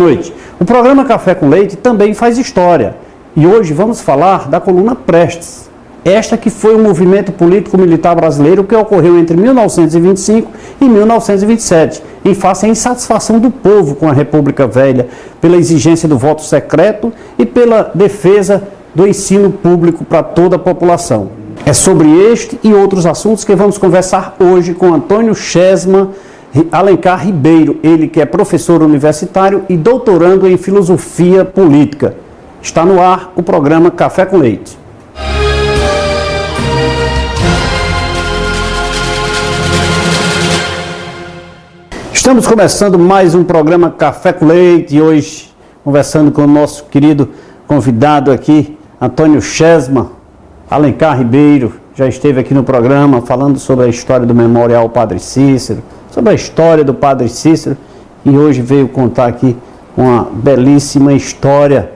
noite. O programa Café com Leite também faz história. E hoje vamos falar da coluna Prestes. Esta que foi um movimento político-militar brasileiro que ocorreu entre 1925 e 1927, em face à insatisfação do povo com a República Velha, pela exigência do voto secreto e pela defesa do ensino público para toda a população. É sobre este e outros assuntos que vamos conversar hoje com Antônio Chesma Alencar Ribeiro, ele que é professor universitário e doutorando em filosofia política. Está no ar o programa Café com Leite. Estamos começando mais um programa Café com Leite e hoje conversando com o nosso querido convidado aqui, Antônio Chesma Alencar Ribeiro. Já esteve aqui no programa falando sobre a história do Memorial Padre Cícero, sobre a história do Padre Cícero, e hoje veio contar aqui uma belíssima história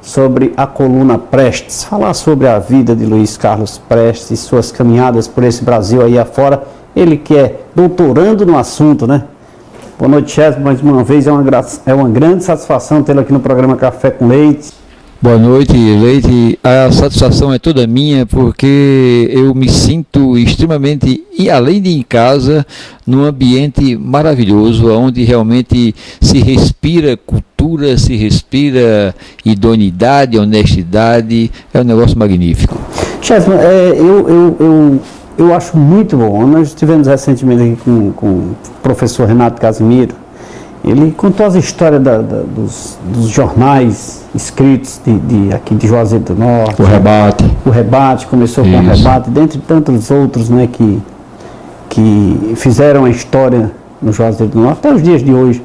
sobre a coluna Prestes, falar sobre a vida de Luiz Carlos Prestes e suas caminhadas por esse Brasil aí afora, ele que é doutorando no assunto, né? Boa noite, Chesma, mais uma vez, é uma grande satisfação tê-lo aqui no programa Café com Leite. Boa noite, Leite. A satisfação é toda minha, porque eu me sinto extremamente, e além de em casa, num ambiente maravilhoso, onde realmente se respira cultura, se respira idoneidade, honestidade, é um negócio magnífico. Chesma, eu acho muito bom. Nós estivemos recentemente aqui com o professor Renato Casimiro. Ele contou as histórias dos jornais escritos aqui de Juazeiro do Norte. O Rebate, começou com o Rebate, dentre tantos outros, né, que fizeram a história no Juazeiro do Norte, até os dias de hoje.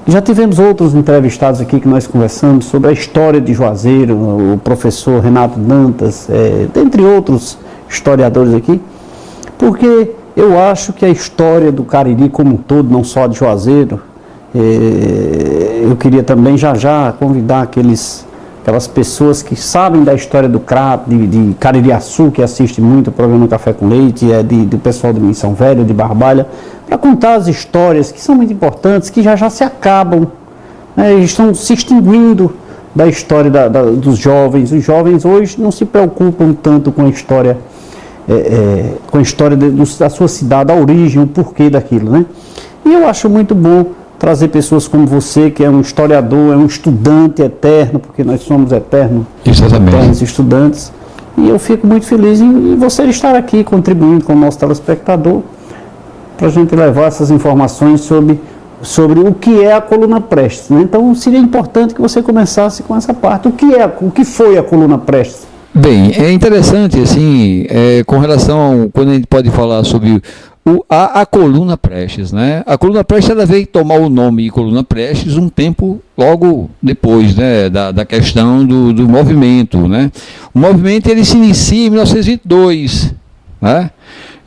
Já tivemos outros entrevistados aqui que nós conversamos sobre a história de Juazeiro, o professor Renato Dantas, dentre outros historiadores aqui, porque eu acho que a história do Cariri como um todo, não só de Juazeiro, eu queria também já convidar aquelas pessoas que sabem da história do crato, de Caririaçu, que assiste muito o programa Café com Leite, do pessoal de Missão Velha, de Barbalha, para contar as histórias que são muito importantes, que já se acabam, né, estão se extinguindo da história dos jovens. Os jovens hoje não se preocupam tanto com a história da sua cidade, a origem, o porquê daquilo, né? E eu acho muito bom trazer pessoas como você, que é um historiador, é um estudante eterno, porque nós somos eternos estudantes, e eu fico muito feliz em você estar aqui contribuindo com o nosso telespectador para a gente levar essas informações sobre o que é a coluna Prestes, né? Então seria importante que você começasse com essa parte. O que foi a coluna Prestes? Bem, é interessante, assim, com relação, quando a gente pode falar sobre a coluna Prestes, né? A coluna Prestes, ela veio tomar o nome de coluna Prestes um tempo logo depois, né, da questão do movimento, né? O movimento, ele se inicia em 1922, né?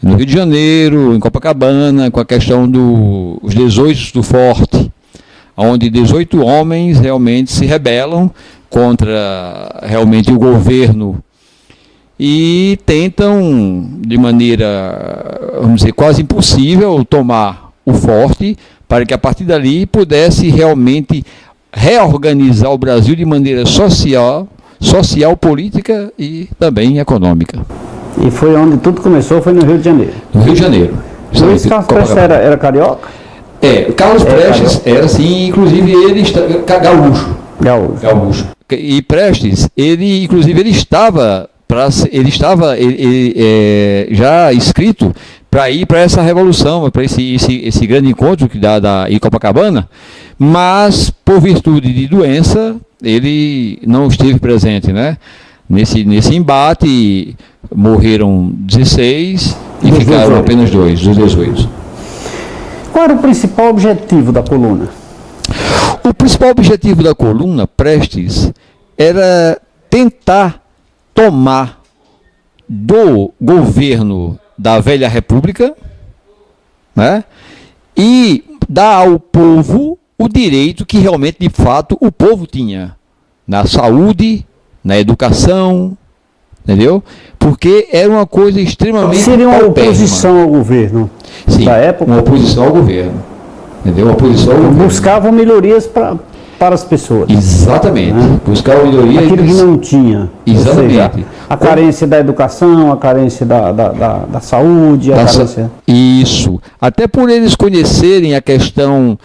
No Rio de Janeiro, em Copacabana, com a questão dos 18 do Forte, onde 18 homens realmente se rebelam contra realmente o governo e tentam, de maneira, vamos dizer, quase impossível, tomar o forte, para que a partir dali pudesse realmente reorganizar o Brasil de maneira social, política e também econômica. E foi onde tudo começou, foi no Rio de Janeiro. No Rio de Janeiro. Luiz Carlos Prestes era carioca? Carlos Prestes era assim, inclusive ele gaúcho. E Prestes, ele estava já escrito para ir para essa revolução, para esse grande encontro que dá em Copacabana, mas por virtude de doença ele não esteve presente, né? Nesse embate morreram 16 e ficaram apenas 2 dos 18. Qual era o principal objetivo da coluna? O principal objetivo da coluna Prestes era tentar tomar do governo da velha república, né, e dar ao povo o direito que realmente, de fato, o povo tinha na saúde, na educação, entendeu? Porque era uma coisa extremamente... Seria uma oposição ao governo. Sim, da época? Uma oposição ao governo. Entendeu? Uma oposição ao governo. Buscavam melhorias para para as pessoas. Exatamente. Né? Buscar a melhoria. Aquilo que não tinha. Exatamente. Ou seja, a carência da educação, a carência da saúde, a carência... Isso. Até por eles conhecerem a questão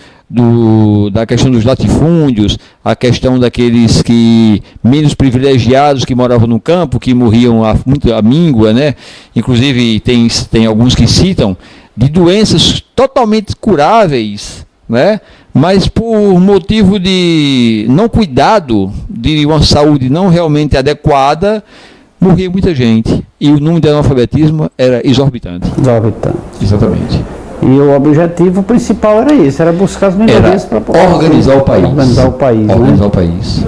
da questão dos latifúndios, a questão daqueles que menos privilegiados que moravam no campo, que morriam muito à míngua, né? Inclusive tem alguns que citam de doenças totalmente curáveis, né? Mas por motivo de não cuidado, de uma saúde não realmente adequada, morria muita gente. E o número de analfabetismo era exorbitante. Exorbitante. Exatamente. E o objetivo principal era esse, era buscar as melhorias para organizar o país. Organizar o país. Organizar né? o país.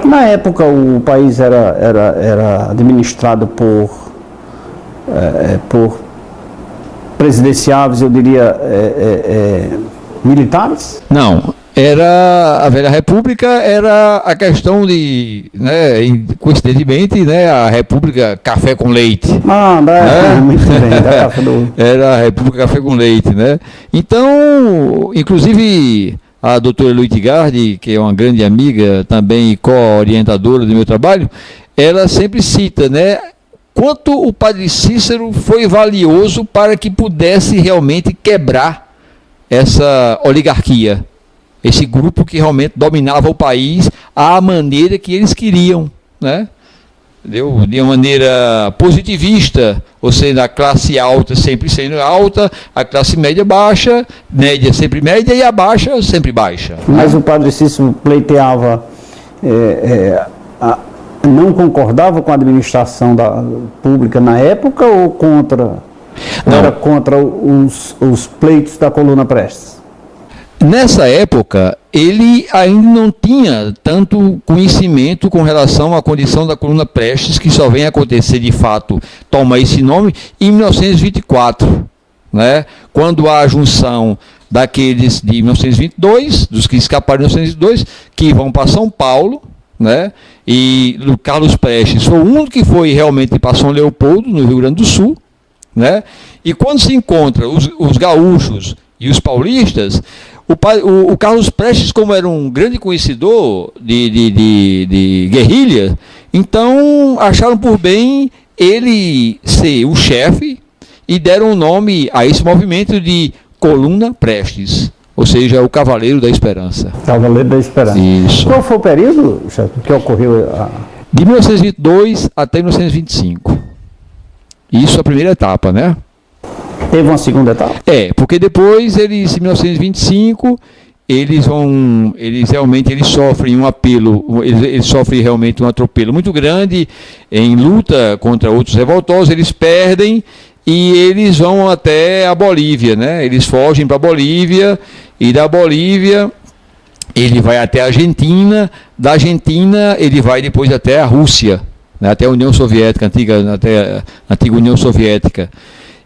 Na época o país era administrado por presidenciáveis, eu diria, militares? Não. A Velha República era a questão de, né, coincidentemente, né, a República Café com Leite. Muito bem, da Café do... Era a República Café com Leite, né? Então, inclusive, a doutora Luitgardi, que é uma grande amiga, também co-orientadora do meu trabalho, ela sempre cita, né, quanto o padre Cícero foi valioso para que pudesse realmente quebrar essa oligarquia. Esse grupo que realmente dominava o país à maneira que eles queriam, né? Entendeu? De uma maneira positivista, ou seja, a classe alta sempre sendo alta, a classe média baixa, média sempre média e a baixa sempre baixa. Mas o padre Cícero pleiteava, não concordava com a administração pública na época ou contra? Não. Era contra os pleitos da coluna Prestes? Nessa época, ele ainda não tinha tanto conhecimento com relação à condição da coluna Prestes, que só vem acontecer de fato, toma esse nome, em 1924, né? Quando há a junção daqueles de 1922, dos que escaparam de 1922, que vão para São Paulo, né? E o Carlos Prestes foi o único que foi realmente para São Leopoldo, no Rio Grande do Sul, né? E quando se encontra os gaúchos e os paulistas, o Carlos Prestes, como era um grande conhecedor de guerrilha, então acharam por bem ele ser o chefe e deram o nome a esse movimento de Coluna Prestes, ou seja, o Cavaleiro da Esperança. Cavaleiro da Esperança. Isso. Qual foi o período, chefe, que ocorreu? De 1922 até 1925. Isso é a primeira etapa, né? Teve uma segunda etapa? Porque depois, em 1925, eles sofrem um apelo, eles sofrem realmente um atropelo muito grande, em luta contra outros revoltosos, eles perdem e eles vão até a Bolívia, né? Eles fogem para a Bolívia, e da Bolívia ele vai até a Argentina, da Argentina ele vai depois até a Rússia, né? Até a União Soviética, até a antiga União Soviética.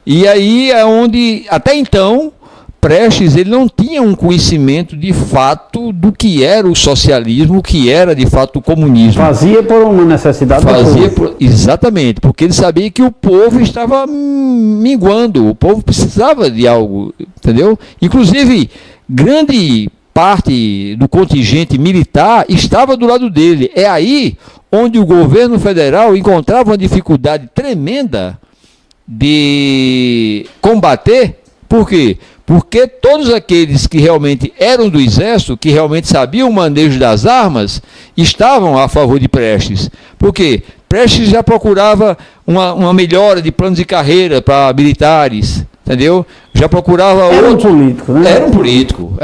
E aí é onde, até então, Prestes ele não tinha um conhecimento de fato do que era o socialismo, o que era de fato o comunismo. Fazia por uma necessidade do povo. Exatamente, porque ele sabia que o povo estava minguando, o povo precisava de algo, entendeu? Inclusive, grande parte do contingente militar estava do lado dele. É aí onde o governo federal encontrava uma dificuldade tremenda de combater. Por quê? Porque todos aqueles que realmente eram do exército, que realmente sabiam o manejo das armas, estavam a favor de Prestes. Por quê? Prestes já procurava uma melhora de planos de carreira para militares, entendeu? Já procurava Era um político, né? Era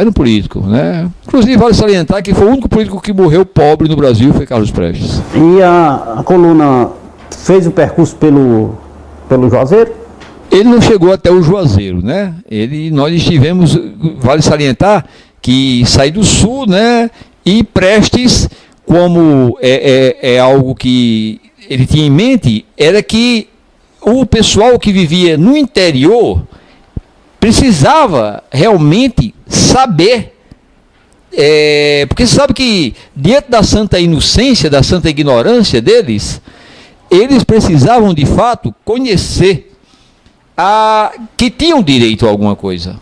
um político, né? Inclusive, vale salientar que foi o único político que morreu pobre no Brasil, foi Carlos Prestes. E a coluna fez o percurso pelo Juazeiro? Ele não chegou até o Juazeiro, né? Nós estivemos, vale salientar, que saí do sul, né? E Prestes, como é algo que ele tinha em mente, era que o pessoal que vivia no interior precisava realmente saber, porque você sabe que diante da santa inocência, da santa ignorância deles, eles precisavam de fato conhecer que tinham direito a alguma coisa.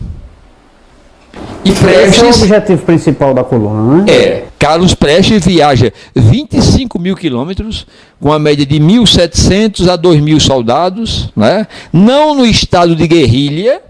E Prestes... Esse é o objetivo principal da coluna, né? Carlos Prestes viaja 25 mil quilômetros, com a média de 1.700 a 2.000 soldados, né? Não no estado de guerrilha,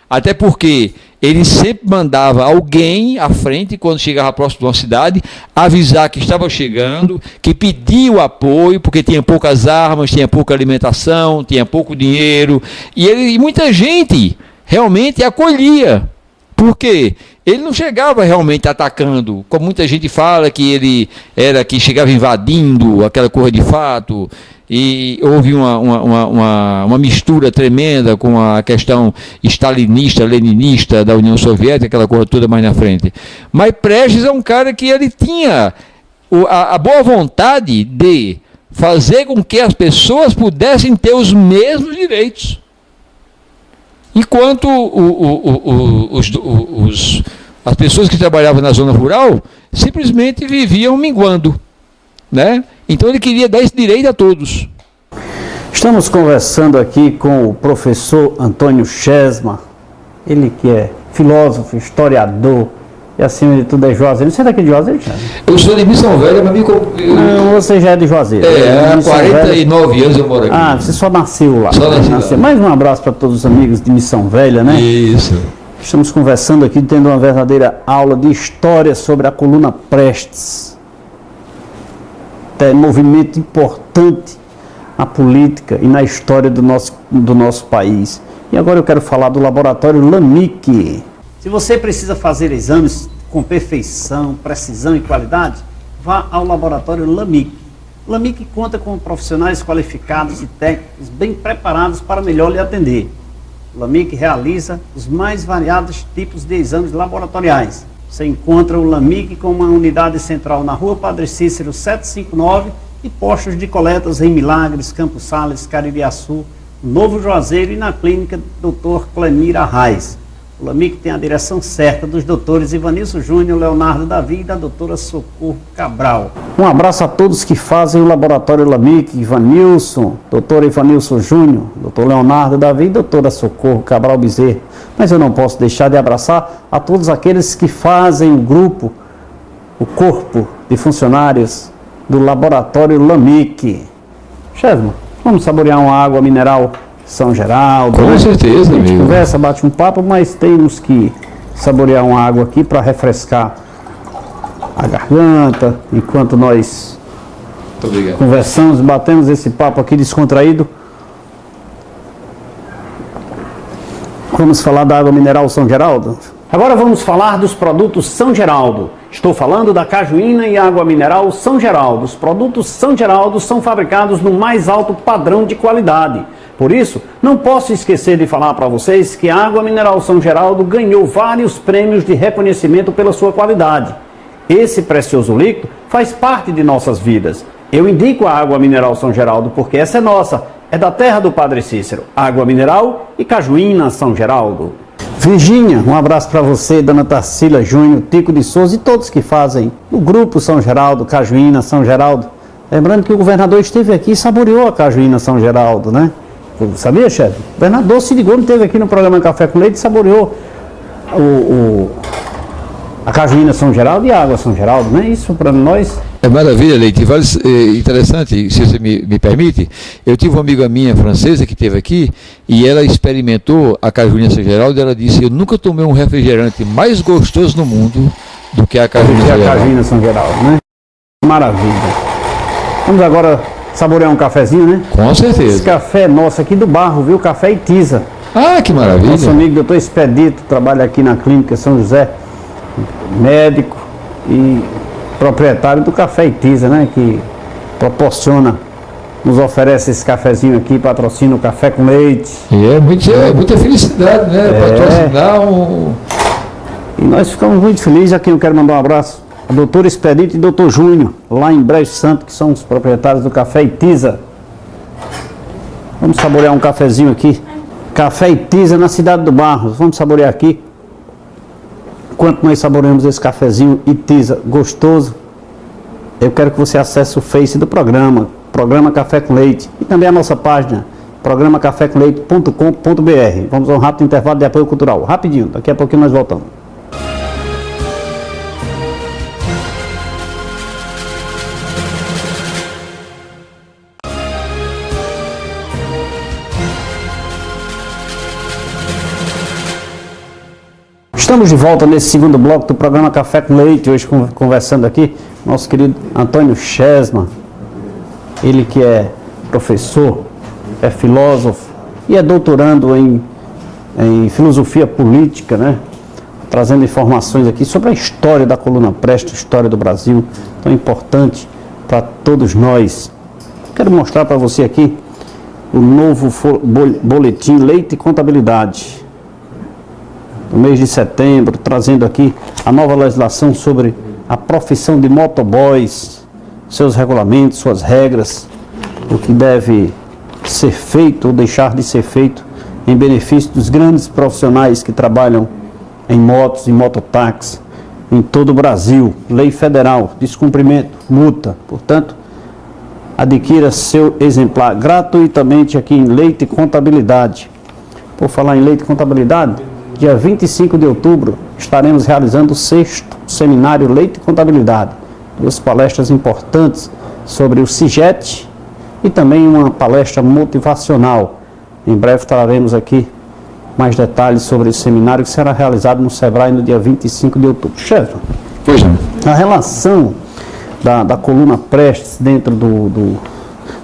até porque ele sempre mandava alguém à frente, quando chegava próximo de uma cidade, avisar que estava chegando, que pedia o apoio, porque tinha poucas armas, tinha pouca alimentação, tinha pouco dinheiro, e muita gente realmente acolhia. Por quê? Ele não chegava realmente atacando, como muita gente fala que ele era que chegava invadindo aquela coisa de fato, e houve uma mistura tremenda com a questão stalinista, leninista da União Soviética, aquela coisa toda mais na frente. Mas Prestes é um cara que ele tinha a boa vontade de fazer com que as pessoas pudessem ter os mesmos direitos. Enquanto as pessoas que trabalhavam na zona rural simplesmente viviam minguando, né? Então ele queria dar esse direito a todos. Estamos conversando aqui com o professor Antônio Chesma, ele que é filósofo, historiador e acima de tudo é Juazeiro. Você é daqui de Juazeiro, Chesma? Eu sou de Missão Velha, mas Não, você já é de Juazeiro. Há 49 anos eu moro aqui. Ah, você só nasceu lá. Só nasceu lá. Mais um abraço para todos os amigos de Missão Velha, né? Isso. Estamos conversando aqui, tendo uma verdadeira aula de história sobre a coluna Prestes. É um movimento importante na política e na história do nosso país. E agora eu quero falar do laboratório LAMIC. Se você precisa fazer exames com perfeição, precisão e qualidade, vá ao laboratório LAMIC. LAMIC conta com profissionais qualificados e técnicos bem preparados para melhor lhe atender. LAMIC realiza os mais variados tipos de exames laboratoriais. Você encontra o LAMIC com uma unidade central na Rua Padre Cícero 759 e postos de coletas em Milagres, Campos Sales, Caririaçu, Novo Juazeiro e na clínica Dr. Clemir Arraes. O LAMIC tem a direção certa dos doutores Ivanilson Júnior, Leonardo Davi e da doutora Socorro Cabral. Um abraço a todos que fazem o laboratório LAMIC, Ivanilson, doutor Ivanilson Júnior, doutor Leonardo Davi e doutora Socorro Cabral Bezerra. Mas eu não posso deixar de abraçar a todos aqueles que fazem o grupo, o corpo de funcionários do laboratório LAMIC. Chesma, vamos saborear uma água mineral São Geraldo. Com certeza, amigo. A gente conversa, bate um papo, mas temos que saborear uma água aqui para refrescar a garganta, enquanto nós conversamos, batemos esse papo aqui descontraído. Vamos falar da água mineral São Geraldo? Agora vamos falar dos produtos São Geraldo. Estou falando da cajuína e água mineral São Geraldo. Os produtos São Geraldo são fabricados no mais alto padrão de qualidade. Por isso, não posso esquecer de falar para vocês que a água mineral São Geraldo ganhou vários prêmios de reconhecimento pela sua qualidade. Esse precioso líquido faz parte de nossas vidas. Eu indico a água mineral São Geraldo porque essa é nossa, é da terra do Padre Cícero. Água mineral e cajuína São Geraldo. Virgínia, um abraço para você, dona Tarsila Júnior, Tico de Souza e todos que fazem o grupo São Geraldo, cajuína São Geraldo. Lembrando que o governador esteve aqui e saboreou a cajuína São Geraldo, né? Sabia, chefe? O governador se ligou, esteve aqui no programa Café com Leite e saboreou a cajuína São Geraldo e a água São Geraldo, né? Isso para nós... É maravilha, Leite. Interessante, se você me permite, eu tive uma amiga minha francesa que esteve aqui e ela experimentou a cajuína São Geraldo e ela disse, eu nunca tomei um refrigerante mais gostoso no mundo do que a cajuína São Geraldo, né? Maravilha. Vamos agora saborear um cafezinho, né? Com certeza. Esse café é nosso aqui do Barro, viu? Café Itiza. Ah, que maravilha. Nosso amigo doutor Expedito trabalha aqui na clínica São José, médico e proprietário do Café Itiza, né? Que proporciona, nos oferece esse cafezinho aqui, patrocina o Café com Leite. E é muita felicidade, né? Patrocinar um... E nós ficamos muito felizes. Aqui eu quero mandar um abraço a doutor Expedito e doutor Júnior, lá em Brejo Santo, que são os proprietários do Café Itiza. Vamos saborear um cafezinho aqui. Café Itiza na cidade do Barros. Vamos saborear aqui. Enquanto nós saboreamos esse cafezinho Itiza gostoso, eu quero que você acesse o Face do programa Café com Leite, e também a nossa página, programacafécomleite.com.br. Vamos a um rápido intervalo de apoio cultural. Rapidinho, daqui a pouquinho nós voltamos. Estamos de volta nesse segundo bloco do programa Café com Leite, hoje conversando aqui nosso querido Antônio Chesma, ele que é professor, é filósofo e é doutorando em filosofia política, né? Trazendo informações aqui sobre a história da coluna Prestes, história do Brasil, tão importante para todos nós. Quero mostrar para você aqui o novo boletim Leite e Contabilidade, no mês de setembro, trazendo aqui a nova legislação sobre a profissão de motoboys, seus regulamentos, suas regras, o que deve ser feito ou deixar de ser feito em benefício dos grandes profissionais que trabalham em motos e mototáxi em todo o Brasil. Lei federal, descumprimento, multa. Portanto, adquira seu exemplar gratuitamente aqui em Leite e Contabilidade. Por falar em Leite e Contabilidade, dia 25 de outubro estaremos realizando o 6º seminário Leite e Contabilidade. 2 palestras importantes sobre o CIGET e também uma palestra motivacional. Em breve traremos aqui mais detalhes sobre esse seminário que será realizado no Sebrae no dia 25 de outubro. Chefe, a relação da coluna Prestes dentro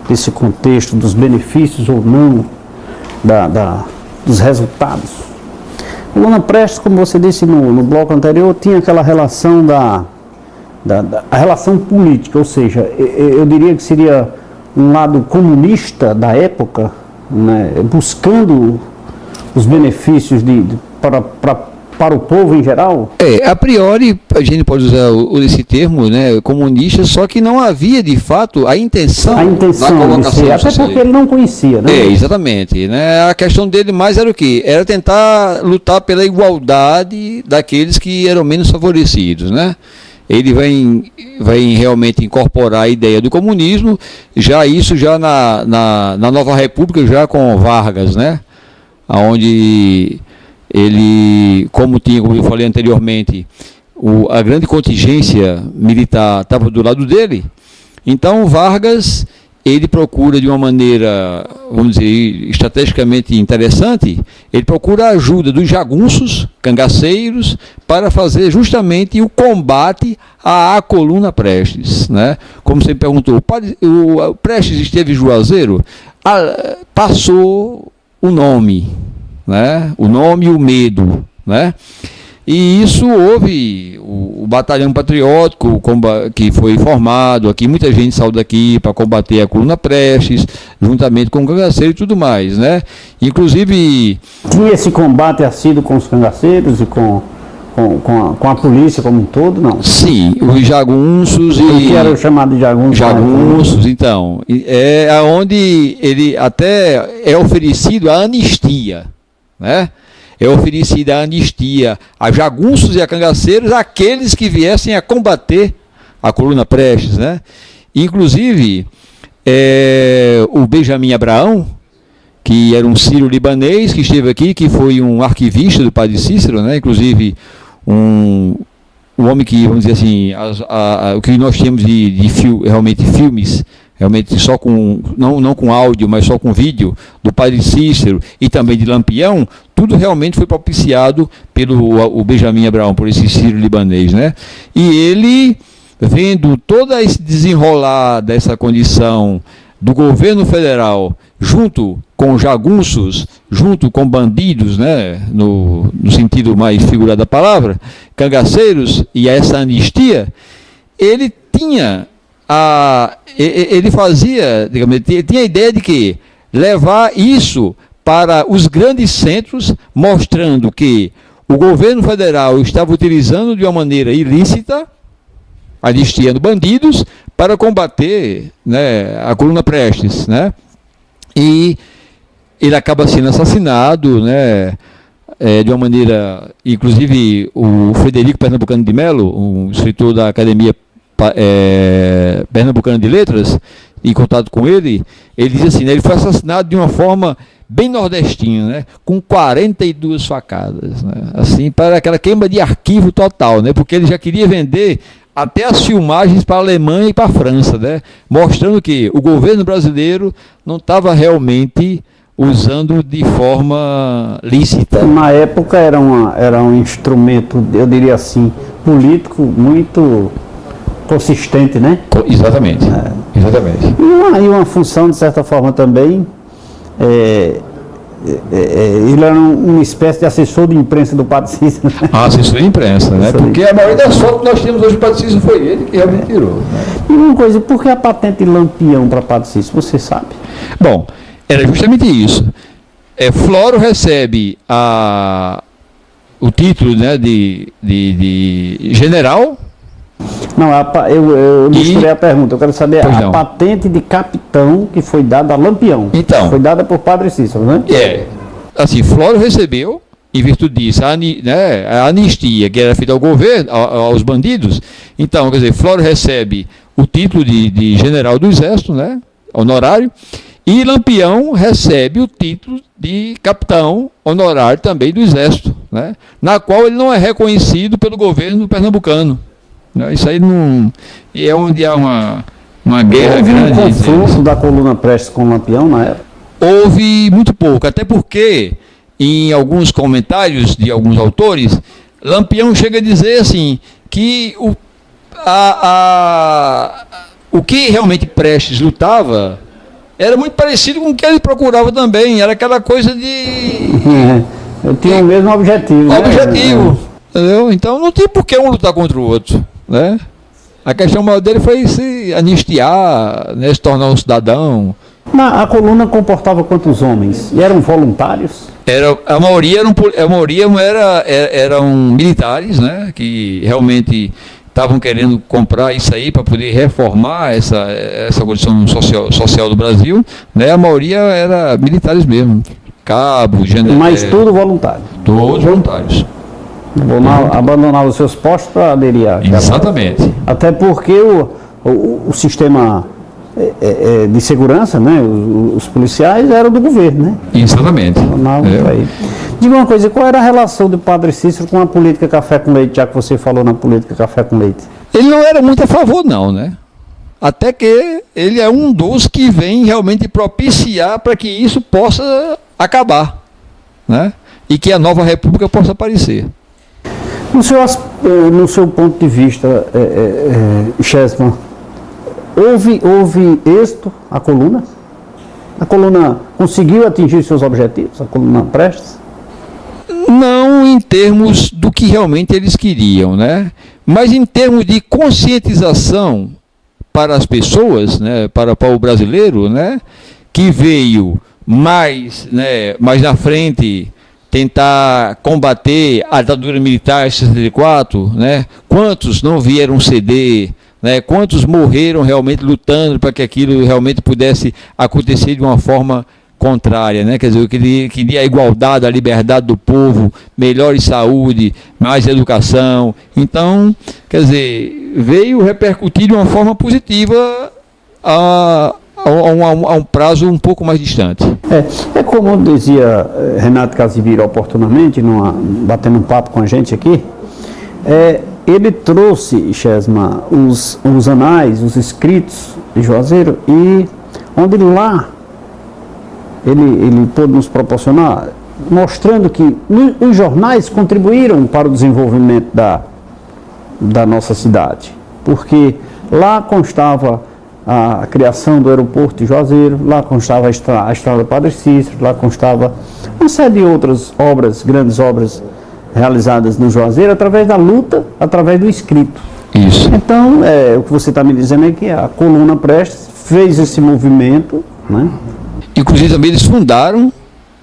desse contexto, dos benefícios ou não, dos resultados. A coluna Prestes, como você disse no bloco anterior, tinha aquela relação a relação política, ou seja, eu diria que seria um lado comunista da época, né, buscando os benefícios para o povo em geral? A priori, a gente pode usar esse termo, né, comunista, só que não havia, de fato, a intenção da colocação de ser, até porque ele não conhecia, né? Exatamente. Né? A questão dele mais era o quê? Era tentar lutar pela igualdade daqueles que eram menos favorecidos, né? Ele vai realmente incorporar a ideia do comunismo, já na Nova República, já com Vargas, né? Onde ele, como eu falei anteriormente, a grande contingência militar estava do lado dele. Então Vargas, ele procura de uma maneira, vamos dizer, estrategicamente interessante, ele procura a ajuda dos jagunços, cangaceiros, para fazer justamente o combate à coluna Prestes, né? Como você perguntou, o Prestes esteve em Juazeiro, passou o nome, né? O nome e o medo, né? E isso houve o Batalhão Patriótico que foi formado aqui, muita gente saiu daqui para combater a coluna Prestes, juntamente com o cangaceiro e tudo mais, né? Inclusive... Tinha esse combate assíduo com os cangaceiros e com a polícia como um todo, não? Sim, os jagunços O que era o chamado de jagunços? Jagunços, então. É onde ele até é oferecido a anistia, né? É oferecida a anistia a jagunços e a cangaceiros, aqueles que viessem a combater a coluna Prestes, né? Inclusive, o Benjamin Abraão, que era um sírio-libanês que esteve aqui, que foi um arquivista do padre Cícero, né? Inclusive um homem que, vamos dizer assim, o que nós temos realmente filmes, realmente só não com áudio, mas só com vídeo, do padre Cícero e também de Lampião, tudo realmente foi propiciado pelo Benjamin Abraão, por esse sírio-libanês, né? E ele, vendo todo esse desenrolar dessa condição do governo federal, junto com jagunços, junto com bandidos, né, no sentido mais figurado da palavra, cangaceiros, e essa anistia, ele tinha ele fazia, digamos, tinha a ideia de que levar isso para os grandes centros, mostrando que o governo federal estava utilizando de uma maneira ilícita, anistiando bandidos, para combater, né, a coluna Prestes, né? E ele acaba sendo assassinado, né, de uma maneira, inclusive o Frederico Pernambucano de Melo, um escritor da Academia Pernambucana de Letras, em contato com ele diz assim, né, ele foi assassinado de uma forma bem nordestina, né, com 42 facadas, né, assim, para aquela queima de arquivo total, né, porque ele já queria vender até as filmagens para a Alemanha e para a França, né, mostrando que o governo brasileiro não estava realmente usando de forma lícita. Na época era um instrumento, eu diria assim, político muito consistente, né? Exatamente. Exatamente. E uma função, de certa forma, também, ele era uma espécie de assessor de imprensa do Padre Cícero. Assessor de imprensa, né? Porque a maioria das fotos que nós temos hoje do Padre Cícero foi ele que realmente tirou. Né? E uma coisa, por que a patente de Lampião para Padre Cícero, você sabe? Bom, era justamente isso. Floro recebe o título, né, de general. Não, eu misturei a pergunta. Eu quero saber a patente de capitão que foi dada a Lampião. Então. Foi dada por Padre Cícero, né? Assim, Floro recebeu, em virtude disso, a anistia que era feita ao governo, aos bandidos. Então, quer dizer, Floro recebe o título de general do Exército, né, honorário, e Lampião recebe o título de capitão honorário também do Exército, né, na qual ele não é reconhecido pelo governo pernambucano. Isso aí não. E é onde há uma guerra grande. Houve um confronto da coluna Prestes com o Lampião na época? Houve muito pouco, até porque, em alguns comentários de alguns autores, Lampião chega a dizer assim, que o que realmente Prestes lutava era muito parecido com o que ele procurava também, era aquela coisa de. Eu tinha o mesmo objetivo. Entendeu? Então não tem por que um lutar contra o outro. Né? A questão maior dele foi se anistiar, né, se tornar um cidadão. A coluna comportava quantos homens? E eram voluntários? A maioria eram militares, né, que realmente estavam querendo comprar isso aí para poder reformar essa condição social do Brasil. Né? A maioria era militares mesmo, cabos, generais. Mas tudo voluntário? Todos voluntários. Abandonar os seus postos para aderir a... Exatamente. Até porque o sistema de segurança, né, os policiais eram do governo, né? Exatamente. Diga uma coisa, qual era a relação do Padre Cícero com a política café com leite, já que você falou na política café com leite? Ele não era muito a favor, não, né? Até que ele é um dos que vem realmente propiciar para que isso possa acabar, né? E que a nova república possa aparecer. No seu ponto de vista, Chesman, houve êxito a coluna? A coluna conseguiu atingir seus objetivos, a coluna Prestes? Não em termos do que realmente eles queriam, né? Mas em termos de conscientização para as pessoas, né? para o brasileiro, né? Que veio mais na frente tentar combater a ditadura militar em 64, né? Quantos não vieram ceder, né? Quantos morreram realmente lutando para que aquilo realmente pudesse acontecer de uma forma contrária, né? Quer dizer, eu queria a igualdade, a liberdade do povo, melhor saúde, mais educação. Então, quer dizer, veio repercutir de uma forma positiva a um prazo um pouco mais distante. É como dizia Renato Casimiro oportunamente, batendo um papo com a gente aqui, ele trouxe, Chesma, os anais, os escritos de Juazeiro, e onde lá ele pôde nos proporcionar, mostrando que os jornais contribuíram para o desenvolvimento da nossa cidade, porque lá constava a criação do aeroporto de Juazeiro, lá constava a estrada Padre Cícero, lá constava uma série de outras obras, grandes obras realizadas no Juazeiro, através da luta, através do escrito. Isso. Então, o que você está me dizendo é que a coluna Prestes fez esse movimento, né? Inclusive também eles fundaram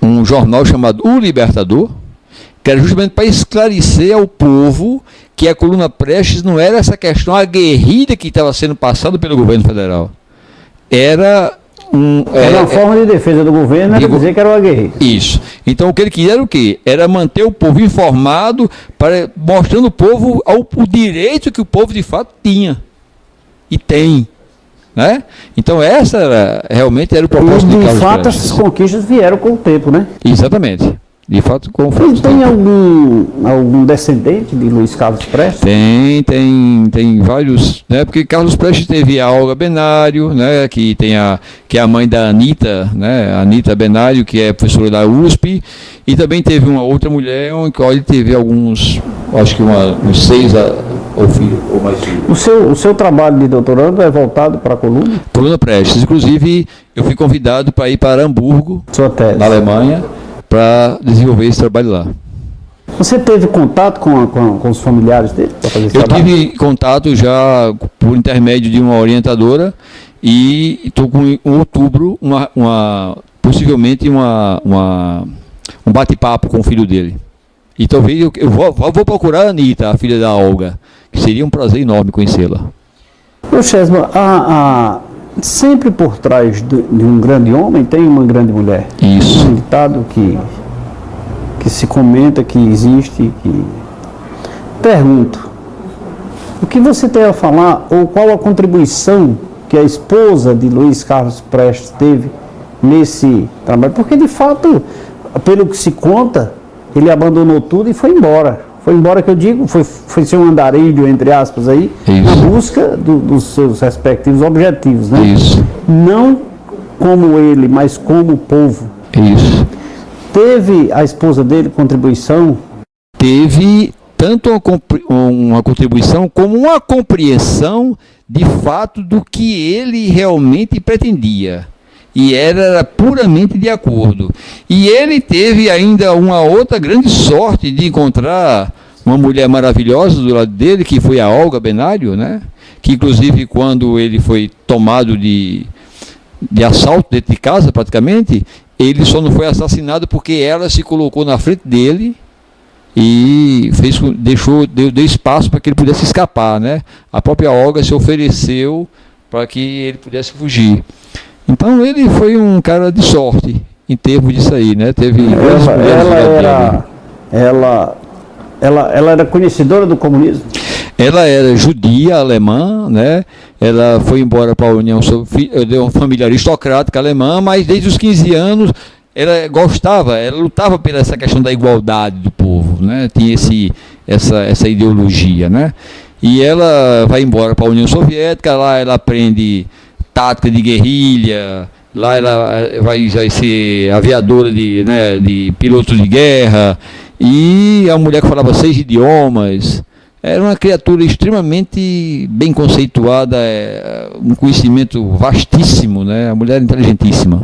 um jornal chamado O Libertador, que era justamente para esclarecer ao povo que a coluna Prestes não era essa questão aguerrida que estava sendo passada pelo governo federal. Era uma forma de defesa do governo, era dizer que era uma guerrilha. Isso. Então o que ele queria era o quê? Era manter o povo informado, mostrando ao povo o direito que o povo de fato tinha. E tem. Né? Então essa realmente era o propósito de Carlos fato Prestes. essas conquistas vieram com o tempo, né? Exatamente. De fato, com fatos. Tem algum descendente de Luiz Carlos Prestes? Tem vários, né? Porque Carlos Prestes teve a Olga Benário, né? Que é a mãe da Anitta, né? A Anitta Benário, que é professora da USP, e também teve uma outra mulher, em que ele teve alguns, acho que uns 6 ou mais filhos. O seu trabalho de doutorando é voltado para a coluna? Coluna Prestes. Inclusive, eu fui convidado para ir para Hamburgo, na Alemanha, para desenvolver esse trabalho lá. Você teve contato com os familiares dele para fazer esse trabalho? Tive contato já por intermédio de uma orientadora e estou com em outubro possivelmente um bate-papo com o filho dele. E talvez eu vou procurar a Anitta, a filha da Olga, que seria um prazer enorme conhecê-la. Ô Chesma, sempre por trás de um grande homem tem uma grande mulher. Isso. Um ditado que se comenta, que existe. Pergunto, o que você tem a falar, ou qual a contribuição que a esposa de Luiz Carlos Prestes teve nesse trabalho? Porque, de fato, pelo que se conta, ele abandonou tudo e foi embora. Foi embora, que eu digo, foi ser um andarilho, entre aspas, aí, na busca dos seus respectivos objetivos, né? Isso. Não como ele, mas como o povo. Isso. Teve a esposa dele contribuição? Teve tanto uma contribuição como uma compreensão de fato do que ele realmente pretendia. E era puramente de acordo. E ele teve ainda uma outra grande sorte de encontrar uma mulher maravilhosa do lado dele, que foi a Olga Benário, né? Que inclusive quando ele foi tomado de assalto dentro de casa praticamente, ele só não foi assassinado porque ela se colocou na frente dele e deu espaço para que ele pudesse escapar, né? A própria Olga se ofereceu para que ele pudesse fugir. Então ele foi um cara de sorte em termos disso aí, né? Teve ela era conhecedora do comunismo? Ela era judia, alemã, né? Ela foi embora para a União Soviética, de uma família aristocrática alemã, mas desde os 15 anos ela lutava pela essa questão da igualdade do povo, né? Tinha essa ideologia, né? E ela vai embora para a União Soviética, lá ela aprende tática de guerrilha, lá ela vai ser aviadora de piloto de guerra, e a mulher que falava 6 idiomas, era uma criatura extremamente bem conceituada, um conhecimento vastíssimo, né? A mulher inteligentíssima.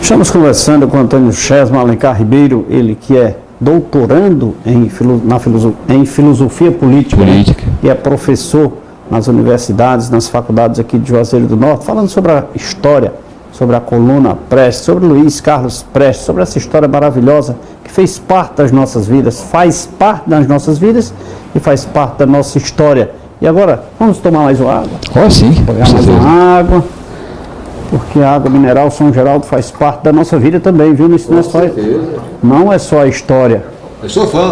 Estamos conversando com Antônio Chesma Alencar Ribeiro, ele que é doutorando em filosofia política. Né? E é professor nas universidades, nas faculdades aqui de Juazeiro do Norte, falando sobre a história, sobre a coluna Prestes, sobre Luiz Carlos Prestes, sobre essa história maravilhosa que fez parte das nossas vidas, faz parte das nossas vidas e faz parte da nossa história. E agora, vamos tomar mais uma água? Sim. Pegar mais uma água, porque a água mineral São Geraldo faz parte da nossa vida também, viu? Isso não é só a história. Eu sou fã.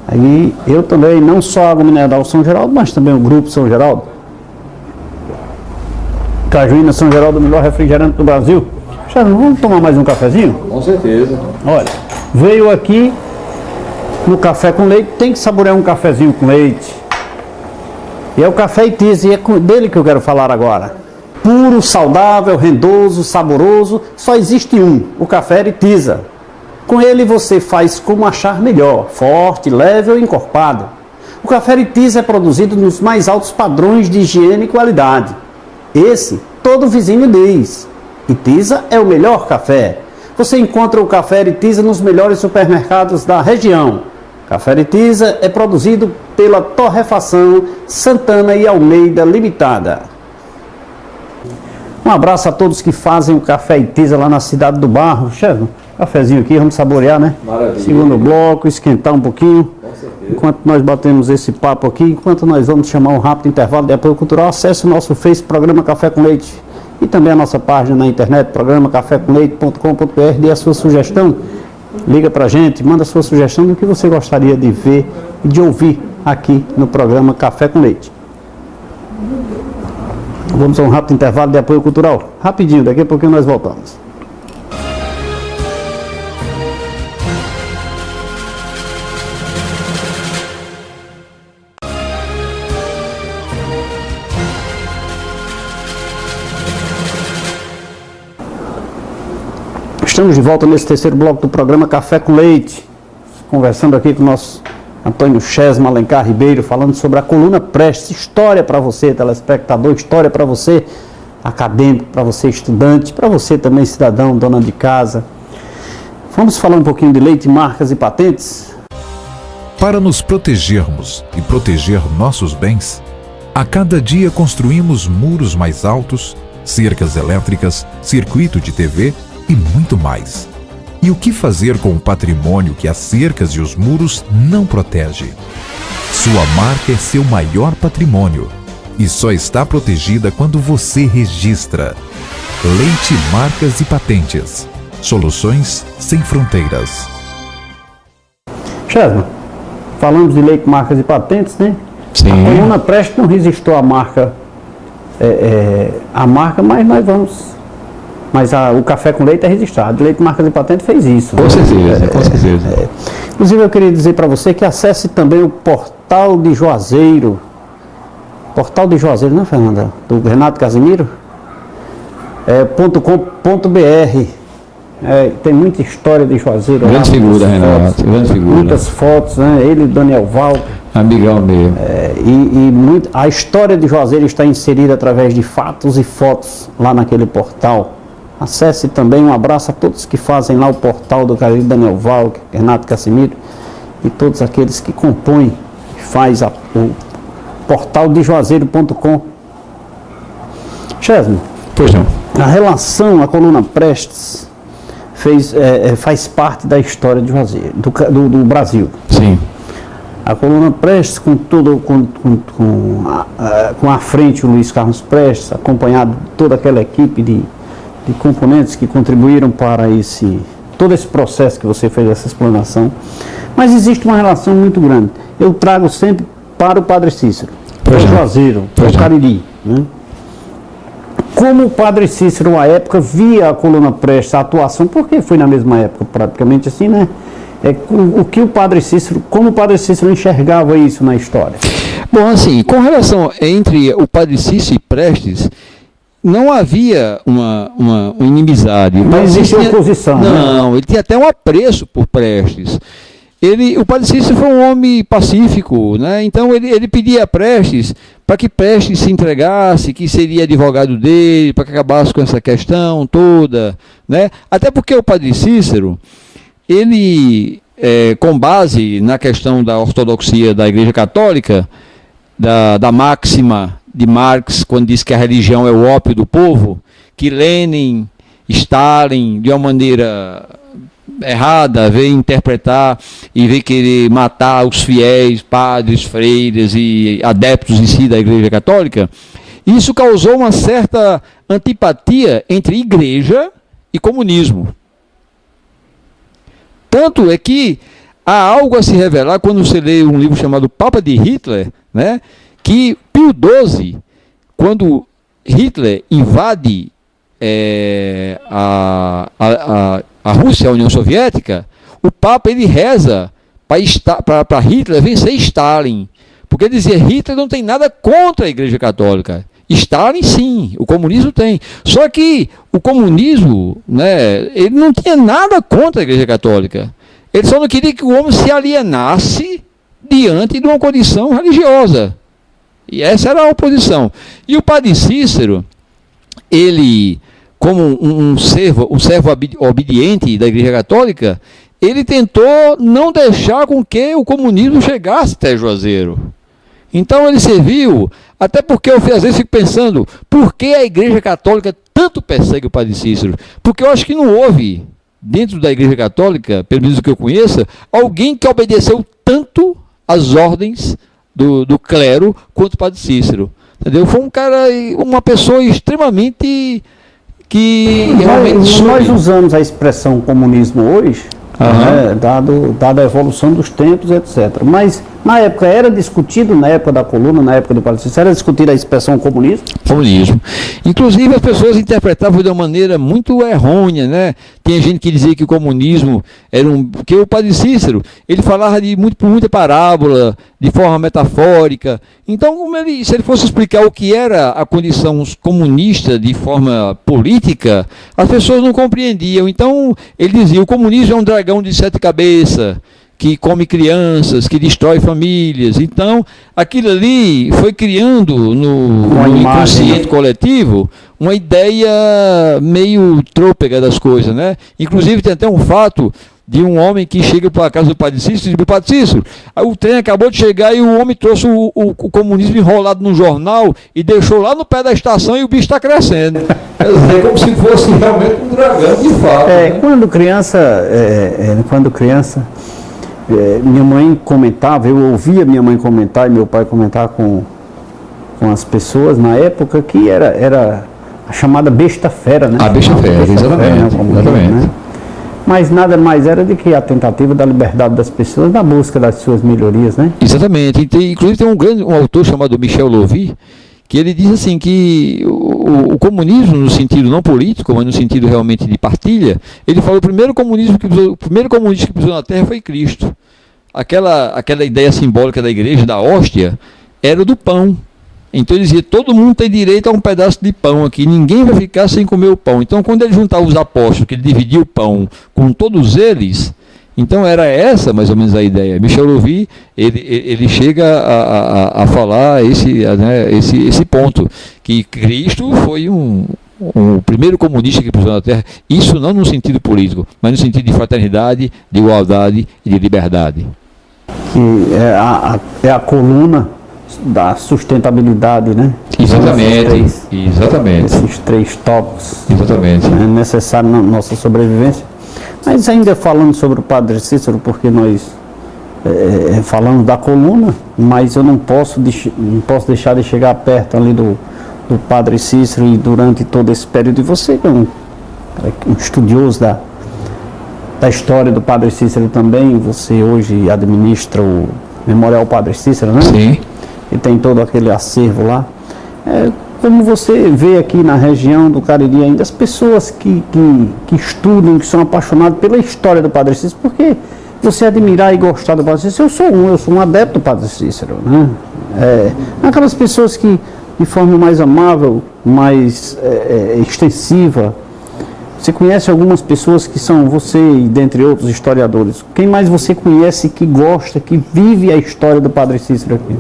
Aí eu também, não só a água mineral São Geraldo, mas também o grupo São Geraldo. Cajuína São Geraldo, o melhor refrigerante do Brasil. Vamos tomar mais um cafezinho? Com certeza. Olha, veio aqui no café com leite, tem que saborear um cafezinho com leite. E é o café Itiza, e é dele que eu quero falar agora. Puro, saudável, rendoso, saboroso, só existe um, o café Itiza. Com ele você faz como achar melhor, forte, leve ou encorpado. O café Itiza é produzido nos mais altos padrões de higiene e qualidade. Esse, todo vizinho diz. Itiza é o melhor café. Você encontra o café Itiza nos melhores supermercados da região. Café Itiza é produzido pela Torrefação Santana e Almeida Limitada. Um abraço a todos que fazem o café Itiza lá na cidade do Barro. Chefe, cafezinho aqui, vamos saborear, né? Maravilha. Segundo bloco, esquentar um pouquinho. Enquanto nós batemos esse papo aqui, enquanto nós vamos chamar um rápido intervalo de apoio cultural, acesse o nosso Face, Programa Café com Leite. E também a nossa página na internet, programacafécomleite.com.br. Dê a sua sugestão, liga pra gente, manda a sua sugestão do que você gostaria de ver e de ouvir aqui no programa Café com Leite. Vamos a um rápido intervalo de apoio cultural. Rapidinho, daqui a pouquinho nós voltamos. Estamos de volta nesse terceiro bloco do programa Café com Leite, conversando aqui com o nosso Antônio Chesma Alencar Ribeiro, falando sobre a coluna Prestes, história para você, telespectador, história para você, acadêmico, para você, estudante, para você também, cidadão, dona de casa. Vamos falar um pouquinho de leite, marcas e patentes? Para nos protegermos e proteger nossos bens, a cada dia construímos muros mais altos, cercas elétricas, circuito de TV e muito mais. E o que fazer com o patrimônio que as cercas e os muros não protegem? Sua marca é seu maior patrimônio e só está protegida quando você registra. Leite, marcas e patentes. Soluções sem fronteiras. Chesma, falamos de leite, marcas e patentes, né? Sim. A coluna Prestes não registrou a marca, mas nós vamos... Mas o café com leite é registrado. Leite, marcas e patentes fez isso. Com certeza, com certeza. Inclusive, eu queria dizer para você que acesse também o Portal de Juazeiro. Portal de Juazeiro, né, Fernanda? Do Renato Casimiro. .com.br. Tem muita história de Juazeiro. Grande figura, Renato. Grande figura. Muitas fotos, né? Ele e Daniel Valco. Amigão mesmo. A história de Juazeiro está inserida através de fatos e fotos lá naquele portal. Acesse também, um abraço a todos que fazem lá o portal do querido Daniel Valco, Renato Casimiro e todos aqueles que compõem, faz o portal de Juazeiro.com. Chesma, Pois não. a relação, a coluna Prestes faz parte da história de Juazeiro, do Brasil. Sim. A coluna Prestes, com à frente o Luiz Carlos Prestes, acompanhado de toda aquela equipe de componentes que contribuíram para todo esse processo que você fez, essa explanação. Mas existe uma relação muito grande. Eu trago sempre para o Padre Cícero, para o Juazeiro, para o Cariri. Né? Como o Padre Cícero, à época, via a coluna Prestes, a atuação, porque foi na mesma época, praticamente assim, né? Como o Padre Cícero enxergava isso na história? Bom, assim, com relação entre o Padre Cícero e Prestes, não havia uma inimizade. Não existia oposição. Não, ele tinha até um apreço por Prestes. O Padre Cícero foi um homem pacífico, né? Então ele pedia a Prestes para que Prestes se entregasse, que seria advogado dele, para que acabasse com essa questão toda, né? Até porque o Padre Cícero, ele, com base na questão da ortodoxia da Igreja Católica, da máxima de Marx, quando diz que a religião é o ópio do povo, que Lenin, Stalin, de uma maneira errada, veio interpretar e veio querer matar os fiéis, padres, freiras e adeptos em si da Igreja Católica, isso causou uma certa antipatia entre igreja e comunismo. Tanto é que há algo a se revelar quando você lê um livro chamado Papa de Hitler, né, que Pio XII, quando Hitler invade a Rússia, a União Soviética, o Papa ele reza para Hitler vencer Stalin, porque ele dizia Hitler não tem nada contra a Igreja Católica. Stalin sim, o comunismo tem. Só que o comunismo, né, ele não tinha nada contra a Igreja Católica. Ele só não queria que o homem se alienasse diante de uma condição religiosa. E essa era a oposição. E o Padre Cícero, ele, como um servo obediente da Igreja Católica, ele tentou não deixar com que o comunismo chegasse até Juazeiro. Então ele serviu, até porque eu às vezes fico pensando, por que a Igreja Católica tanto persegue o Padre Cícero? Porque eu acho que não houve, dentro da Igreja Católica, pelo menos que eu conheça, alguém que obedeceu tanto às ordens do clero quanto o Padre Cícero. Entendeu? Foi um cara, uma pessoa extremamente que realmente... Nós usamos a expressão comunismo hoje, né, dado a evolução dos tempos, etc. Mas Na época era discutido, na época da coluna, na época do Padre Cícero, era discutida a expressão comunismo? Comunismo. Inclusive as pessoas interpretavam de uma maneira muito errônea, né? Tinha gente que dizia que o comunismo era que o Padre Cícero, ele falava por muita parábola, de forma metafórica. Então, se ele fosse explicar o que era a condição comunista de forma política, as pessoas não compreendiam. Então, ele dizia, o comunismo é um dragão de 7 cabeças, que come crianças, que destrói famílias. Então, aquilo ali foi criando no inconsciente coletivo uma ideia meio trôpega das coisas, né? Inclusive, tem até um fato de um homem que chega para a casa do Padre Cícero e diz, Padre Cícero, o trem acabou de chegar e o homem trouxe o comunismo enrolado no jornal e deixou lá no pé da estação e o bicho está crescendo. Quer dizer, como se fosse realmente um dragão de fato. Né? Quando criança, minha mãe comentava, eu ouvia minha mãe comentar e meu pai comentar com as pessoas na época que era a chamada besta fera, né? A besta fera, exatamente. Exatamente. Né? Mas nada mais era do que a tentativa da liberdade das pessoas na busca das suas melhorias, né? Exatamente. Inclusive tem um autor chamado Michel Louvi, que ele diz assim que o comunismo, no sentido não político, mas no sentido realmente de partilha, ele falou o primeiro comunista que pisou na Terra foi Cristo. Aquela ideia simbólica da igreja, da hóstia, era do pão. Então ele dizia, todo mundo tem direito a um pedaço de pão aqui, ninguém vai ficar sem comer o pão. Então quando ele juntava os apóstolos, que ele dividia o pão com todos eles, então era essa mais ou menos a ideia. Michel Louvi, ele chega a falar esse ponto, que Cristo foi o primeiro comunista que pisou na Terra, isso não no sentido político, mas no sentido de fraternidade, de igualdade e de liberdade. Que é a coluna da sustentabilidade, né? Exatamente. Esses 3 tópicos. Exatamente. É necessário na nossa sobrevivência. Mas ainda falando sobre o Padre Cícero, porque nós falamos da coluna, mas eu não posso deixar de chegar perto ali do Padre Cícero e durante todo esse período. E você que é um estudioso da história do Padre Cícero também, você hoje administra o Memorial Padre Cícero, né? Sim. E tem todo aquele acervo lá. Como você vê aqui na região do Cariri ainda, as pessoas que estudam, que são apaixonadas pela história do Padre Cícero, porque você admirar e gostar do Padre Cícero, eu sou um adepto do Padre Cícero, né? Aquelas pessoas que, de forma mais amável, mais extensiva, você conhece algumas pessoas que são você e dentre outros historiadores, quem mais você conhece que gosta, que vive a história do Padre Cícero aqui?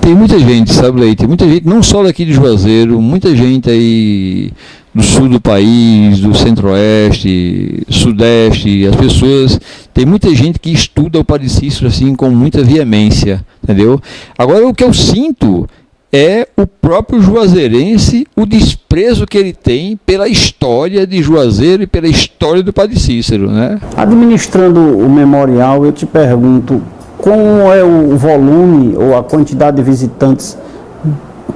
Tem muita gente, sabe, Leite? Muita gente, não só daqui de Juazeiro, muita gente aí do sul do país, do centro-oeste, sudeste, as pessoas, tem muita gente que estuda o Padre Cícero assim com muita veemência, entendeu? Agora o que eu sinto é o próprio juazeirense, o desprezo que ele tem pela história de Juazeiro e pela história do Padre Cícero, né? Administrando o memorial, eu te pergunto, como é o volume ou a quantidade de visitantes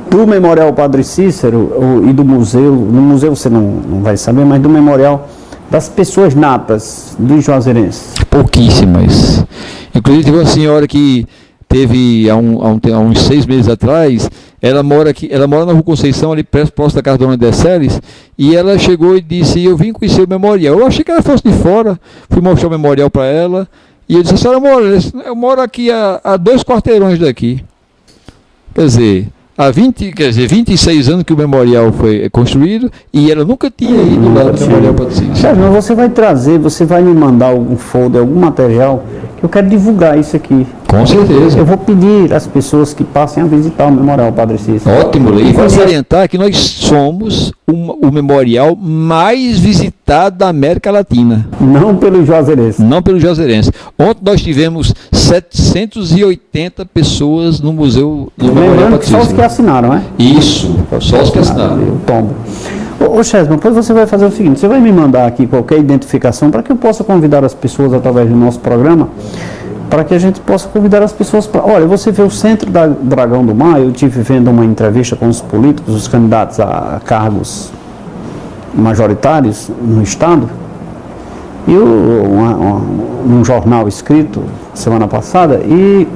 do Memorial Padre Cícero e do museu? No museu você não vai saber, mas do memorial, das pessoas natas dos juazeirenses? Pouquíssimas. Inclusive teve uma senhora que teve há uns 6 meses atrás, ela mora na Rua Conceição, ali próximo da casa da Dona Deceles, e ela chegou e disse, eu vim conhecer o memorial. Eu achei que ela fosse de fora, fui mostrar o memorial para ela, e eu disse, a senhora eu moro aqui a 2 quarteirões daqui. Quer dizer, há 26 anos que o memorial foi construído e ela nunca tinha ido lá no memorial Padre Cícero. Sérgio, você vai me mandar algum folder, algum material, que eu quero divulgar isso aqui. Com certeza. Eu vou pedir às pessoas que passem a visitar o Memorial Padre Cícero. Ótimo, Lei. E vou salientar que nós somos o memorial mais visitado da América Latina. Não pelo juazeirense. Não pelo juazeirense. Ontem nós tivemos 780 pessoas no museu do Memorial Padre Cícero. Só os que assinaram, né? Isso, só os que assinaram. O tombo. Ô Chesma, depois você vai fazer o seguinte, você vai me mandar aqui qualquer identificação para que eu possa convidar as pessoas através do nosso programa, para que a gente possa convidar as pessoas para... Olha, você vê o Centro da Dragão do Mar, eu estive vendo uma entrevista com os políticos, os candidatos a cargos majoritários no Estado, e num jornal escrito semana passada, e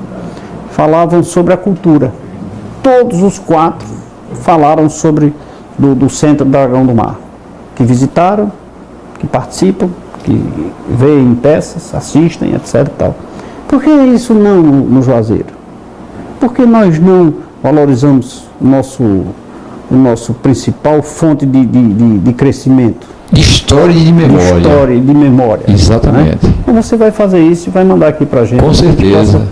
falavam sobre a cultura. Todos os 4 falaram sobre do Centro Dragão do Mar, que visitaram, que participam, que veem peças, assistem, etc. Tal. Por que isso não no Juazeiro? Por que nós não valorizamos o nosso principal fonte de crescimento? De história e de memória. De história e de memória. Exatamente. Né? Então você vai fazer isso e vai mandar aqui pra gente. Com certeza.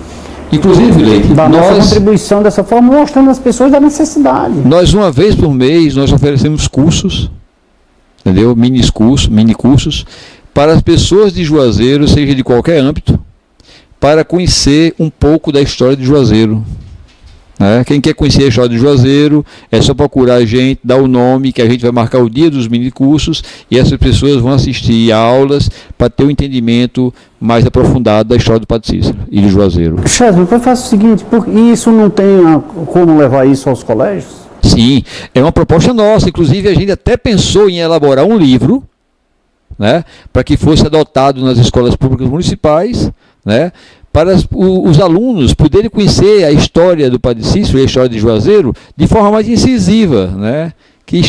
Inclusive, Leite, da nossa contribuição dessa forma, mostrando às pessoas da necessidade. Nós, uma vez por mês, nós oferecemos cursos, entendeu? Mini cursos, para as pessoas de Juazeiro, seja de qualquer âmbito, para conhecer um pouco da história de Juazeiro. Né? Quem quer conhecer a história de Juazeiro, é só procurar a gente, dar o nome, que a gente vai marcar o dia dos minicursos, e essas pessoas vão assistir aulas para ter um entendimento mais aprofundado da história do Padre Cícero e de Juazeiro. Chesma, faça o seguinte, porque isso não tem como levar isso aos colégios? Sim, é uma proposta nossa. Inclusive, a gente até pensou em elaborar um livro, né, para que fosse adotado nas escolas públicas municipais, né, para os alunos poderem conhecer a história do Padre Cícero e a história de Juazeiro de forma mais incisiva, né, que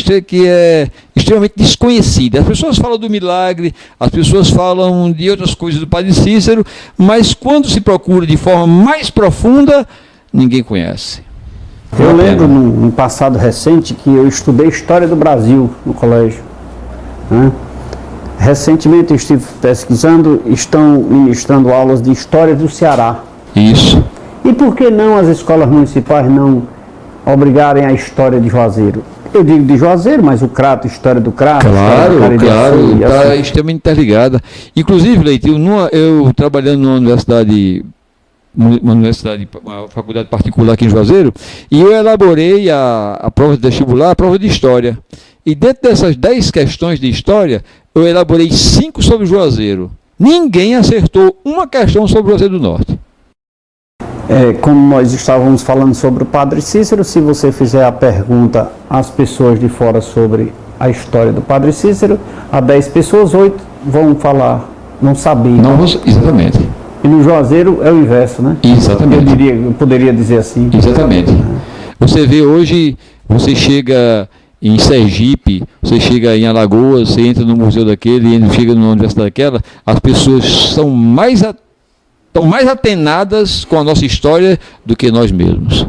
é extremamente desconhecida. As pessoas falam do milagre, as pessoas falam de outras coisas do Padre Cícero, mas quando se procura de forma mais profunda, ninguém conhece. Eu lembro, num passado recente, que eu estudei História do Brasil no colégio. Né? Recentemente eu estive pesquisando, estão ministrando aulas de História do Ceará. Isso. E por que não as escolas municipais não obrigarem a história de Juazeiro? Eu digo de Juazeiro, mas o Crato, História do Crato. Claro, está extremamente interligada. Inclusive, Leite, eu trabalhando numa uma faculdade particular aqui em Juazeiro, e eu elaborei a prova de vestibular, a prova de história. E dentro dessas 10 questões de história, eu elaborei 5 sobre Juazeiro. Ninguém acertou uma questão sobre o Juazeiro do Norte. Como nós estávamos falando sobre o Padre Cícero, se você fizer a pergunta às pessoas de fora sobre a história do Padre Cícero, a 10 pessoas, 8 vão falar, não saber. Não, exatamente. E no Juazeiro é o inverso, né? Exatamente. Eu poderia dizer assim. Exatamente. Você vê hoje, você chega em Sergipe, você chega em Alagoas, você entra no museu daquele, chega na universidade daquela, as pessoas estão mais atenadas com a nossa história do que nós mesmos.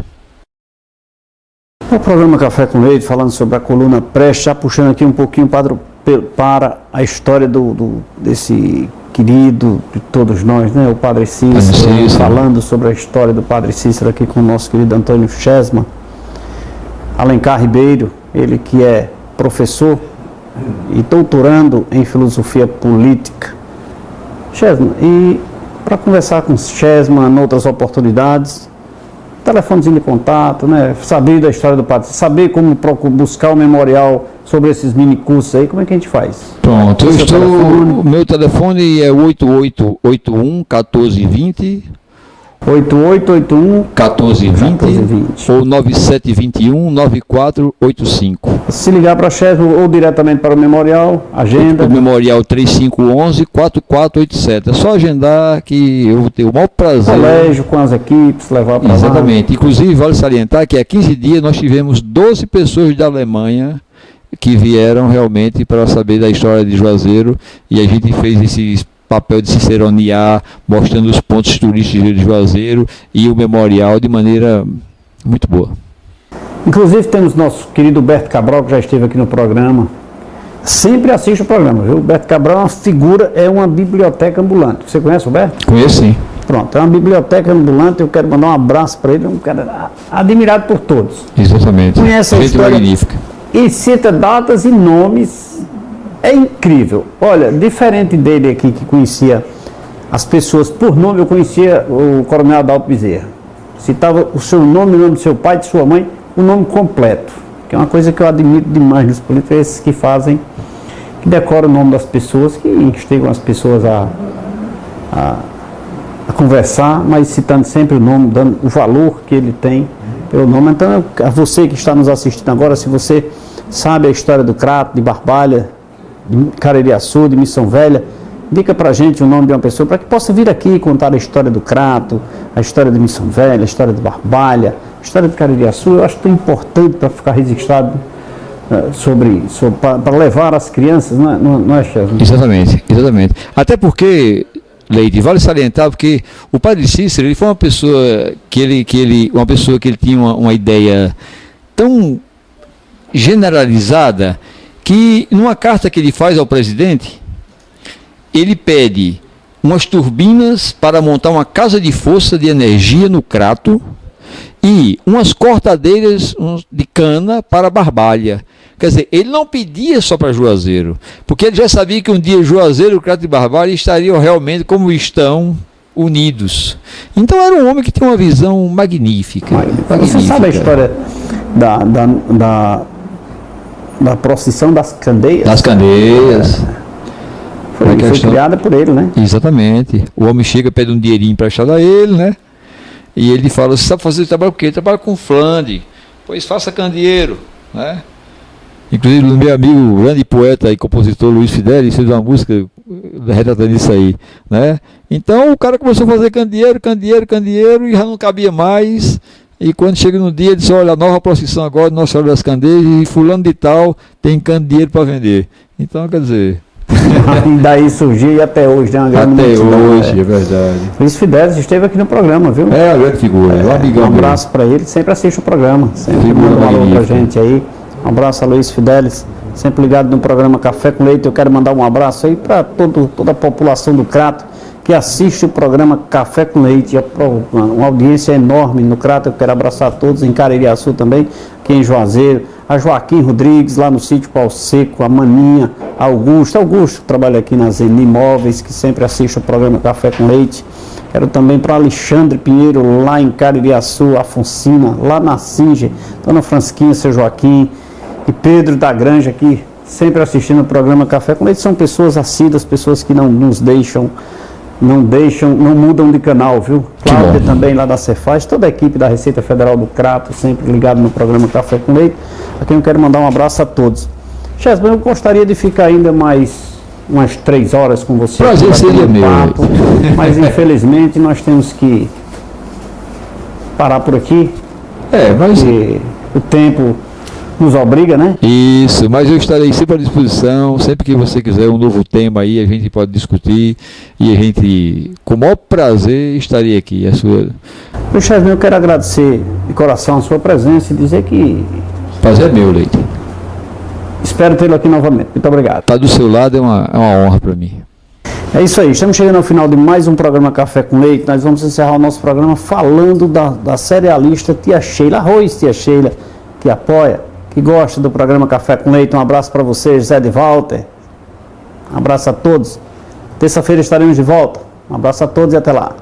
O programa Café com Leite, falando sobre a coluna Prestes, já puxando aqui um pouquinho para a história desse querido de todos nós, né? O Padre Cícero, falando sobre a história do Padre Cícero aqui com o nosso querido Antônio Chesma. Alencar Ribeiro, ele que é professor e doutorando em filosofia política. Chesma, e para conversar com Chesma em outras oportunidades, telefonezinho de contato, né? Saber da história do Padre, saber como buscar o memorial sobre esses mini cursos aí, como é que a gente faz? Pronto, o meu telefone é 8881 1420 8881 1420 ou 9721 9485. Se ligar para a Chesma ou diretamente para o memorial, agenda. O memorial 3511 4487. É só agendar que eu vou ter o maior prazer. Colégio com as equipes, levar para lá. Exatamente. Inclusive, vale salientar que há 15 dias nós tivemos 12 pessoas da Alemanha que vieram realmente para saber da história de Juazeiro, e a gente fez esse papel de ciceronear, mostrando os pontos turísticos de Juazeiro e o memorial de maneira muito boa. Inclusive temos nosso querido Berto Cabral, que já esteve aqui no programa. Sempre assiste o programa, viu? O Berto Cabral é uma figura, é uma biblioteca ambulante. Você conhece o Berto? Conheço, sim. Pronto, é uma biblioteca ambulante, eu quero mandar um abraço para ele, é um cara admirado por todos. Exatamente. Conhece a história magnífica. E cita datas e nomes. É incrível. Olha, diferente dele aqui, que conhecia as pessoas por nome, eu conhecia o Coronel Adalto Bezerra. Citava o seu nome, o nome do seu pai, de sua mãe, o nome completo. Que é uma coisa que eu admiro demais nos políticos, esses que fazem, que decoram o nome das pessoas, que instigam as pessoas a conversar, mas citando sempre o nome, dando o valor que ele tem pelo nome. Então, a você que está nos assistindo agora, se você sabe a história do Crato, de Barbalha, de Caririaçu, de Missão Velha, indica pra gente o nome de uma pessoa para que possa vir aqui contar a história do Crato, a história de Missão Velha, a história de Barbalha, a história de Caririaçu. Eu acho tão importante para ficar registrado para levar as crianças, não é, chefe? Exatamente. Até porque, Leite, vale salientar, porque o padre Cícero, ele foi uma pessoa que ele tinha uma ideia tão generalizada que numa carta que ele faz ao presidente, ele pede umas turbinas para montar uma casa de força de energia no Crato e umas cortadeiras de cana para Barbalha. Quer dizer, ele não pedia só para Juazeiro, porque ele já sabia que um dia Juazeiro, Crato e Barbalha estariam realmente como estão, unidos. Então era um homem que tinha uma visão magnífica. Você sabe a história da procissão das candeias? Das candeias. Foi criada por ele, né? Exatamente. O homem chega, pede um dinheirinho emprestado a ele, né? E ele fala, você sabe fazer trabalho o quê? Trabalho com flande. Pois faça candeeiro, né? Inclusive o meu amigo, o grande poeta e compositor Luiz Fidelis fez uma música retratando isso aí, né? Então o cara começou a fazer candeeiro e já não cabia mais. E quando chega no dia, ele disse, olha, a nova procissão agora, Nossa Senhora das Candeias, e fulano de tal tem candeeiro para vender. Então, quer dizer... E daí surgiu e até hoje, né? Uma grande multidão, hoje, é verdade. Luiz Fidelis esteve aqui no programa, viu? É, a grande figura, um amigão. Um abraço para ele, sempre assiste o programa, sempre manda um alô pra gente aí. Um abraço a Luiz Fidelis, sempre ligado no programa Café com Leite. Eu quero mandar um abraço aí para toda a população do Crato que assiste o programa Café com Leite. Uma audiência enorme no Crato. Eu quero abraçar a todos, em Caririaçu também, aqui em Juazeiro, a Joaquim Rodrigues, lá no sítio Pau Seco, a Maninha, Augusto que trabalha aqui na Zeni Imóveis, que sempre assiste o programa Café com Leite. Quero também para Alexandre Pinheiro, lá em Caririaçu, Afonsina, lá na Singe, Dona Francisquinha, seu Joaquim, e Pedro da Granja aqui, sempre assistindo o programa Café com Leite. São pessoas assíduas, pessoas que não nos deixam, não mudam de canal, viu? Cláudia também lá da Cefaz, toda a equipe da Receita Federal do Crato, sempre ligado no programa Café com Leite, a quem eu quero mandar um abraço a todos. Chesman, eu gostaria de ficar ainda mais umas 3 horas com você. Prazer seria meu. Mas infelizmente nós temos que parar por aqui. Mas o tempo nos obriga, né? Isso, mas eu estarei sempre à disposição, sempre que você quiser um novo tema aí, a gente pode discutir e a gente, com o maior prazer, estarei aqui. Eu quero agradecer de coração a sua presença e dizer que... Prazer é meu, Leite. Espero tê-lo aqui novamente. Muito obrigado. Estar do seu lado é uma honra para mim. É isso aí, estamos chegando ao final de mais um programa Café com Leite. Nós vamos encerrar o nosso programa falando da cerealista Tia Sheila, arroz Tia Sheila, que apoia, que gosta do programa Café com Leite. Um abraço para vocês, Zé de Walter. Um abraço a todos. Terça-feira estaremos de volta. Um abraço a todos e até lá.